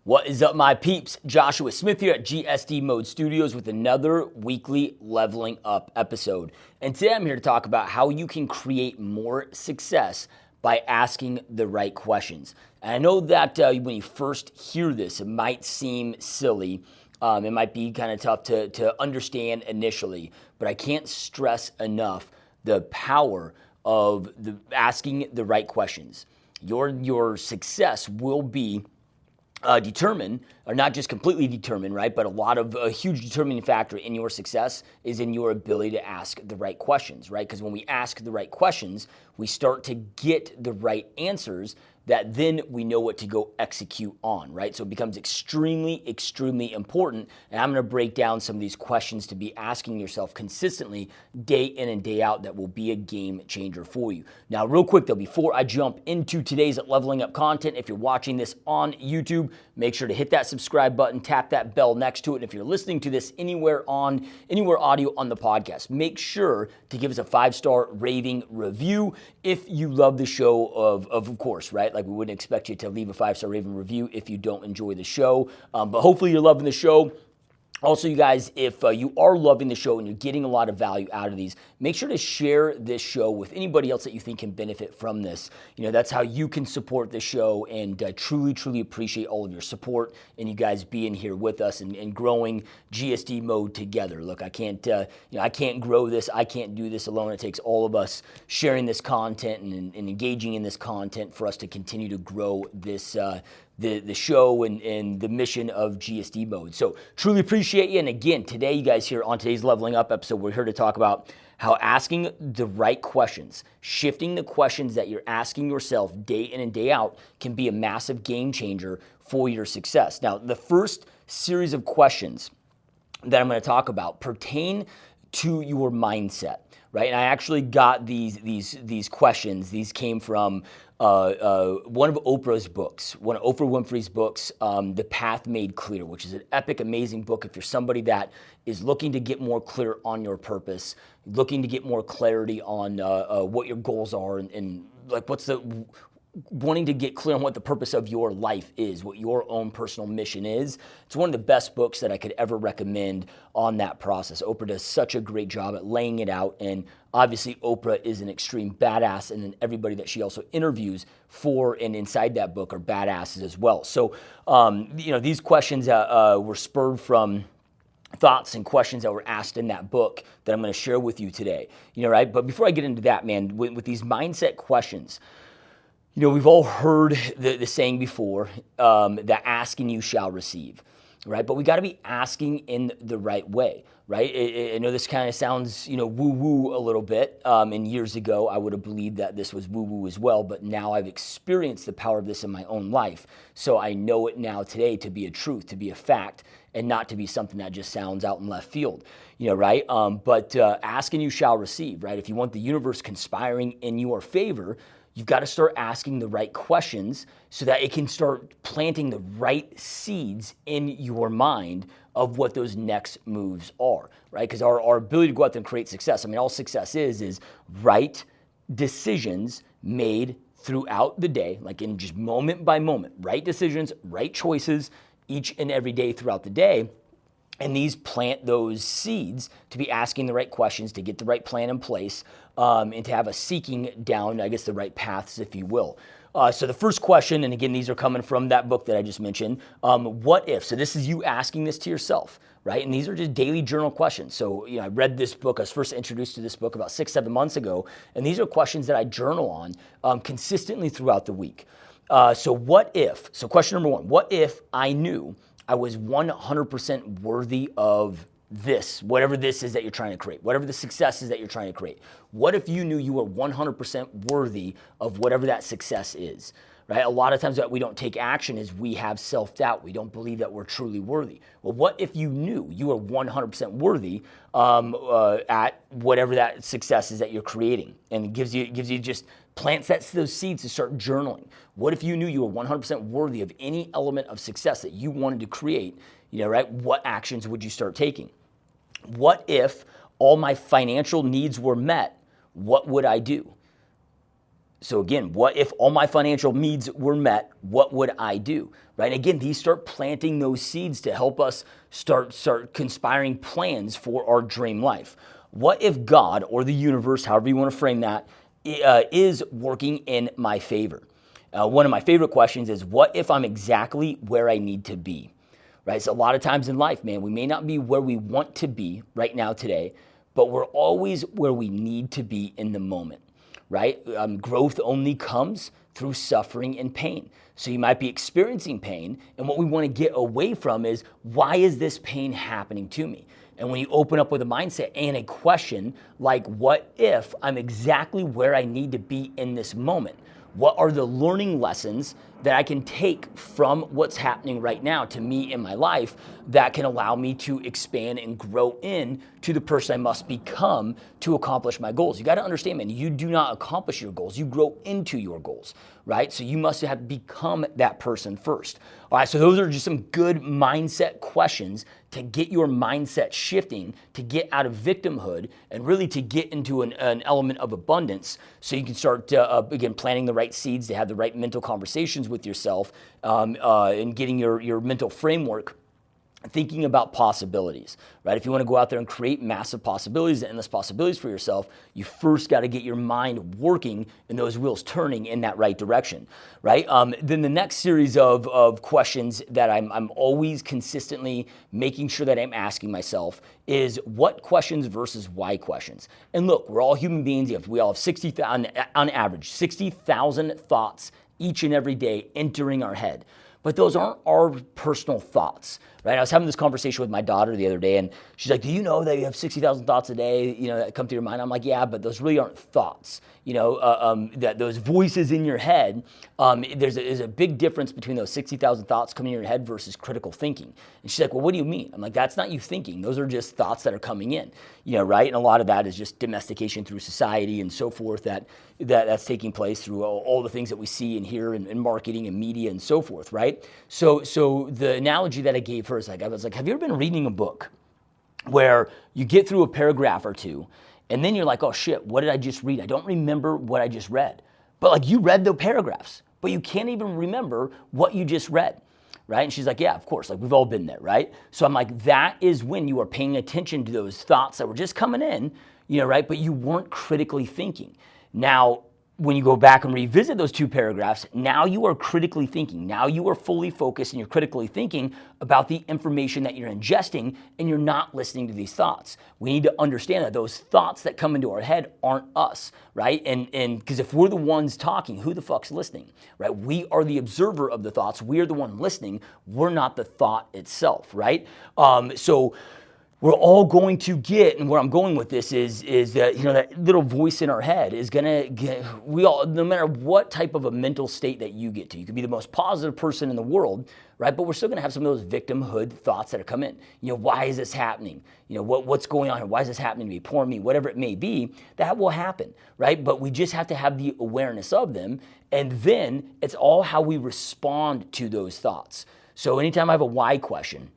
What is up, my peeps? Joshua Smith here at GSD Mode Studios with another weekly Leveling Up episode. And today I'm here to talk about how you can create more success by asking the right questions. And I know that when you first hear this, it might seem silly. It might be kind of tough to understand initially, but I can't stress enough the power of asking the right questions. Your success will be determined, or not just completely determined, right? But a huge determining factor in your success is in your ability to ask the right questions, right? Because when we ask the right questions, we start to get the right answers that then we know what to go execute on, right? So it becomes extremely, extremely important. And I'm going to break down some of these questions to be asking yourself consistently day in and day out that will be a game changer for you. Now, real quick though, before I jump into today's Leveling Up content, if you're watching this on YouTube, make sure to hit that subscribe button, tap that bell next to it. And if you're listening to this anywhere audio on the podcast, make sure to give us a 5-star raving review if you love the show of course, right? Like we wouldn't expect you to leave a 5-star raving review if you don't enjoy the show. But hopefully you're loving the show. Also, you guys, if you are loving the show and you're getting a lot of value out of these, make sure to share this show with anybody else that you think can benefit from this. You know, that's how you can support the show, and truly, truly appreciate all of your support and you guys being here with us and growing GSD Mode together. Look, I can't grow this. I can't do this alone. It takes all of us sharing this content and engaging in this content for us to continue to grow this the show and the mission of GSD Mode. So truly appreciate you. And again, today, you guys here on today's Leveling Up episode, we're here to talk about how asking the right questions, shifting the questions that you're asking yourself day in and day out can be a massive game changer for your success. Now, the first series of questions that I'm going to talk about pertain to your mindset, right? And I actually got these questions. These came from one of Oprah's books, one of Oprah Winfrey's books, The Path Made Clear, which is an epic, amazing book if you're somebody that is looking to get more clear on your purpose, looking to get more clarity on what your goals are and like wanting to get clear on what the purpose of your life is, what your own personal mission is. It's one of the best books that I could ever recommend on that process. Oprah does such a great job at laying it out, and obviously Oprah is an extreme badass, and then everybody that she also interviews for and inside that book are badasses as well. So, these questions were spurred from thoughts and questions that were asked in that book that I'm going to share with you today. Right? But before I get into that, man, with these mindset questions, we've all heard the saying before, that ask and you shall receive, right? But we got to be asking in the right way, right? I know this kind of sounds, woo-woo a little bit. And years ago, I would have believed that this was woo-woo as well, but now I've experienced the power of this in my own life. So I know it now today to be a truth, to be a fact, and not to be something that just sounds out in left field, right? But ask and you shall receive, right? If you want the universe conspiring in your favor, you've got to start asking the right questions so that it can start planting the right seeds in your mind of what those next moves are, right? Because our ability to go out there and create success, all success is right decisions made throughout the day, like in just moment by moment, right decisions, right choices each and every day throughout the day. And these plant those seeds to be asking the right questions, to get the right plan in place, and to have a seeking down, the right paths, if you will. So the first question, and again, these are coming from that book that I just mentioned, what if? So this is you asking this to yourself, right? And these are just daily journal questions. So, I read this book, I was first introduced to this book about 6-7 months ago, and these are questions that I journal on consistently throughout the week. So what if? So question number 1, what if I knew I was 100% worthy of this, whatever this is that you're trying to create, whatever the success is that you're trying to create? What if you knew you were 100% worthy of whatever that success is, right? A lot of times that we don't take action is we have self-doubt. We don't believe that we're truly worthy. Well, what if you knew you were 100% worthy at whatever that success is that you're creating? And it gives you just plants those seeds to start journaling. What if you knew you were 100% worthy of any element of success that you wanted to create, right? What actions would you start taking? What if all my financial needs were met? What would I do? So again, what if all my financial needs were met? What would I do? Right? Again, these start planting those seeds to help us start conspiring plans for our dream life. What if God or the universe, however you want to frame that, is working in my favor? One of my favorite questions is, what if I'm exactly where I need to be? Right? So a lot of times in life, man, we may not be where we want to be right now today, but we're always where we need to be in the moment. Right? Growth only comes through suffering and pain. So you might be experiencing pain, and what we want to get away from is, why is this pain happening to me? And when you open up with a mindset and a question like, what if I'm exactly where I need to be in this moment? What are the learning lessons that I can take from what's happening right now to me in my life that can allow me to expand and grow in to the person I must become to accomplish my goals? You got to understand, man, you do not accomplish your goals. You grow into your goals, right? So you must have become that person first. All right, so those are just some good mindset questions to get your mindset shifting, to get out of victimhood, and really to get into an element of abundance so you can start, again, planting the right seeds to have the right mental conversations with yourself and getting your mental framework thinking about possibilities, right? If you want to go out there and create massive possibilities and endless possibilities for yourself, you first got to get your mind working and those wheels turning in that right direction, right? Then the next series of questions that I'm always consistently making sure that I'm asking myself is, what questions versus why questions? And look, we're all human beings. We all have 60,000, on average, 60,000 thoughts each and every day entering our head. But those aren't our personal thoughts, right? I was having this conversation with my daughter the other day, and she's like, do you know that you have 60,000 thoughts a day, that come to your mind? I'm like, yeah, but those really aren't thoughts. That those voices in your head, there's a big difference between those 60,000 thoughts coming in your head versus critical thinking. And she's like, well, what do you mean? I'm like, that's not you thinking. Those are just thoughts that are coming in, right? And a lot of that is just domestication through society and so forth that's taking place through all the things that we see and hear in marketing and media and so forth, right? So the analogy that I gave her is I was like, have you ever been reading a book where you get through a paragraph or two and then you're like, oh shit, what did I just read? I don't remember what I just read. But you read the paragraphs, but you can't even remember what you just read, right? And she's like, yeah, of course, we've all been there, right? So I'm like, that is when you are paying attention to those thoughts that were just coming in, right? But you weren't critically thinking. Now, when you go back and revisit those two paragraphs, now you are critically thinking. Now you are fully focused and you're critically thinking about the information that you're ingesting, and you're not listening to these thoughts. We need to understand that those thoughts that come into our head aren't us, right? And because if we're the ones talking, who the fuck's listening, right? We are the observer of the thoughts. We are the one listening. We're not the thought itself, right? So we're all going to get, and where I'm going with this is that, that little voice in our head is gonna get, we all, no matter what type of a mental state that you get to, you could be the most positive person in the world, right? But we're still gonna have some of those victimhood thoughts that are come in. Why is this happening? What's going on here? Why is this happening to me? Poor me, whatever it may be, that will happen, right? But we just have to have the awareness of them, and then it's all how we respond to those thoughts. So anytime I have a why question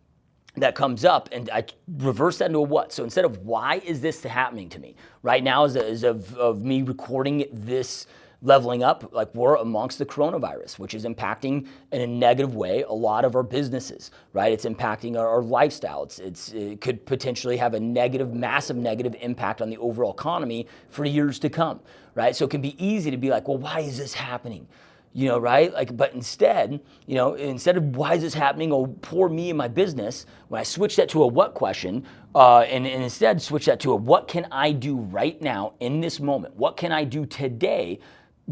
that comes up, and I reverse that into a what. So instead of why is this happening to me? Right now, as of me recording this leveling up, we're amongst the coronavirus, which is impacting in a negative way a lot of our businesses, right? It's impacting our lifestyle. It could potentially have a massive negative impact on the overall economy for years to come, right? So it can be easy to be like, well, why is this happening? Right? But instead of why is this happening? Oh, poor me and my business. When I switch that to a what question, and instead switch that to a what can I do right now in this moment? What can I do today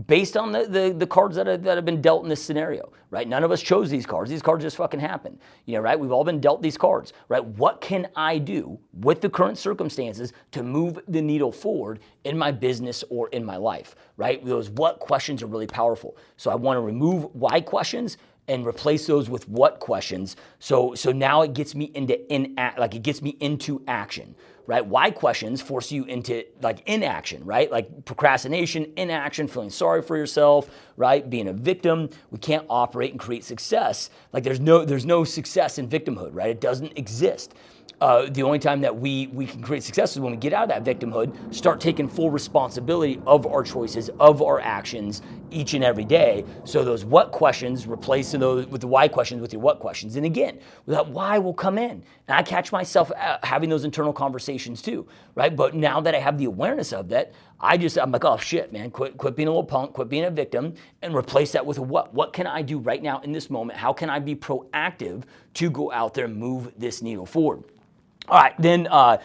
based on the cards that have been dealt in this scenario, right? None of us chose these cards. These cards just fucking happened, right? We've all been dealt these cards, right? What can I do with the current circumstances to move the needle forward in my business or in my life, right? Those what questions are really powerful. So I want to remove why questions and replace those with what questions. So now it gets me into action, right? Why questions force you into inaction, right? Like procrastination, inaction, feeling sorry for yourself, right? Being a victim. We can't operate and create success. There's no success in victimhood, right? It doesn't exist. The only time that we can create success is when we get out of that victimhood, start taking full responsibility of our choices, of our actions each and every day. So those what questions, replacing those with the why questions with your what questions. And again, that why will come in. And I catch myself having those internal conversations too, right? But now that I have the awareness of that, I'm like, oh shit, man, quit being a little punk, quit being a victim, and replace that with a what. What can I do right now in this moment? How can I be proactive to go out there and move this needle forward? All right, then my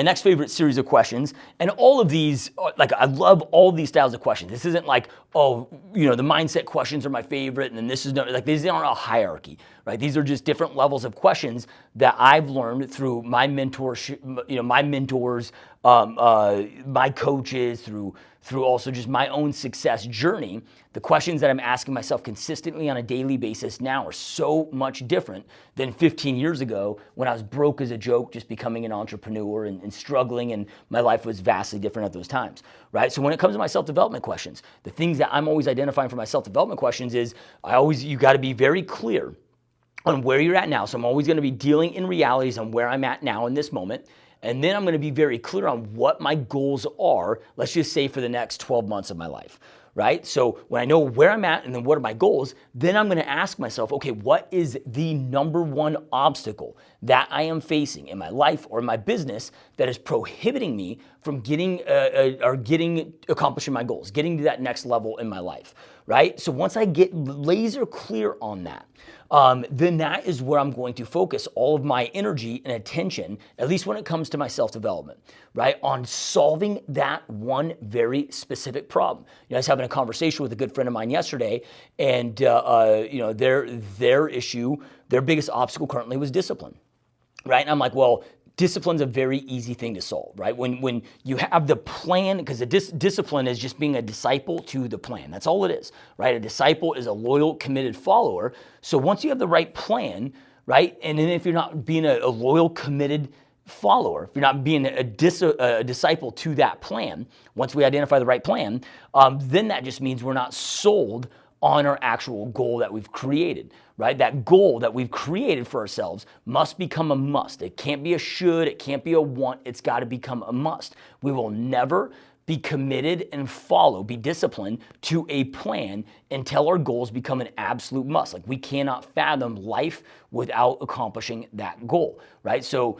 next favorite series of questions, and all of these, like I love all these styles of questions. This isn't like, oh, the mindset questions are my favorite, and then this is these aren't a hierarchy, right? These are just different levels of questions that I've learned through my mentorship, my mentors, my coaches, through also just my own success journey. The questions that I'm asking myself consistently on a daily basis now are so much different than 15 years ago when I was broke as a joke, just becoming an entrepreneur and struggling, and my life was vastly different at those times, right? So when it comes to my self-development questions, the things that I'm always identifying for my self-development questions is you got to be very clear on where you're at now. So I'm always going to be dealing in realities on where I'm at now in this moment. And then I'm going to be very clear on what my goals are, let's just say for the next 12 months of my life, right? So when I know where I'm at and then what are my goals, then I'm going to ask myself, okay, what is the number one obstacle that I am facing in my life or in my business that is prohibiting me from accomplishing my goals, getting to that next level in my life, right? So once I get laser clear on that, then that is where I'm going to focus all of my energy and attention, at least when it comes to my self-development, right? On solving that one very specific problem. I was having a conversation with a good friend of mine yesterday, and their issue, their biggest obstacle currently was discipline, right? And I'm like, well, discipline's a very easy thing to solve, right? When you have the plan, because the discipline is just being a disciple to the plan. That's all it is, right? A disciple is a loyal, committed follower. So once you have the right plan, right? And then if you're not being a loyal, committed follower, if you're not being a disciple to that plan, once we identify the right plan, then that just means we're not sold on our actual goal that we've created, right? That goal that we've created for ourselves must become a must. It can't be a should, it can't be a want, it's got to become a must. We will never be committed and be disciplined to a plan until our goals become an absolute must. Like we cannot fathom life without accomplishing that goal, right? So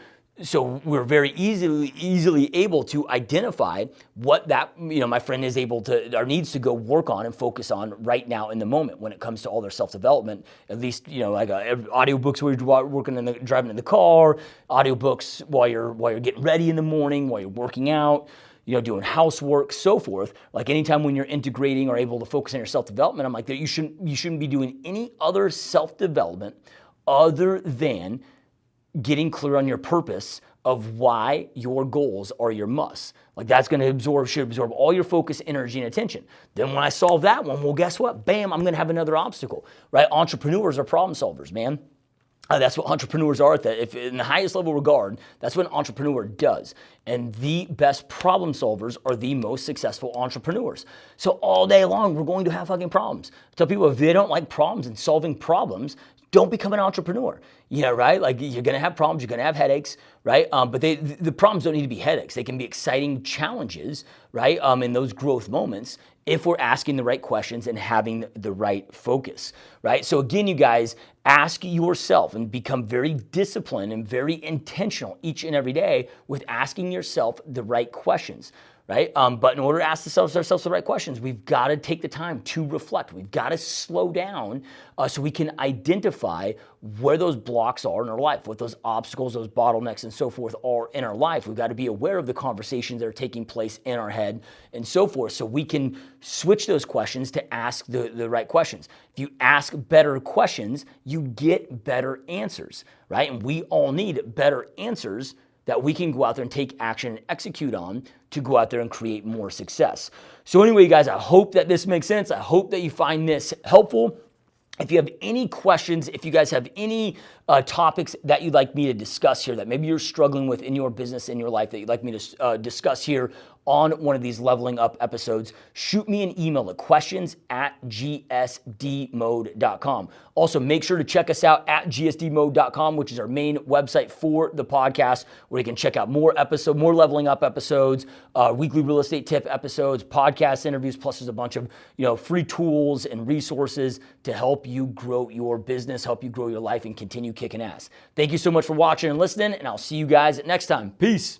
we're very easily able to identify what that, my friend is able to, or needs to go work on and focus on right now in the moment when it comes to all their self-development. At least, like audiobooks while you're driving in the car, audiobooks while you're getting ready in the morning, while you're working out, doing housework, so forth. Like anytime when you're integrating or able to focus on your self-development, I'm like, you shouldn't be doing any other self-development other than getting clear on your purpose of why your goals are your musts. Like that's going to should absorb all your focus, energy, and attention. Then when I solve that one, well, guess what? Bam, I'm going to have another obstacle, right? Entrepreneurs are problem solvers, man. That's what entrepreneurs are. If in the highest level regard, that's what an entrepreneur does. And the best problem solvers are the most successful entrepreneurs. So all day long, we're going to have fucking problems. I tell people if they don't like problems and solving problems, don't become an entrepreneur. Yeah, right? Like you're going to have problems, you're going to have headaches, right? But the problems don't need to be headaches. They can be exciting challenges, right? In those growth moments, if we're asking the right questions and having the right focus, right? So again, you guys, ask yourself and become very disciplined and very intentional each and every day with asking yourself the right questions, right? But in order to ask ourselves the right questions, we've got to take the time to reflect. We've got to slow down so we can identify where those blocks are in our life, what those obstacles, those bottlenecks, and so forth are in our life. We've got to be aware of the conversations that are taking place in our head and so forth, so we can switch those questions to ask the right questions. If you ask better questions, you get better answers, right? And we all need better answers that we can go out there and take action and execute on to go out there and create more success. So anyway, guys, I hope that this makes sense. I hope that you find this helpful. If you have any questions, if you guys have any topics that you'd like me to discuss here that maybe you're struggling with in your business, in your life, that you'd like me to discuss here on one of these leveling up episodes, shoot me an email at questions@gsdmode.com. Also, make sure to check us out at gsdmode.com, which is our main website for the podcast, where you can check out more leveling up episodes, weekly real estate tip episodes, podcast interviews, plus there's a bunch of free tools and resources to help you grow your business, help you grow your life, and continue kicking ass. Thank you so much for watching and listening, and I'll see you guys next time. Peace.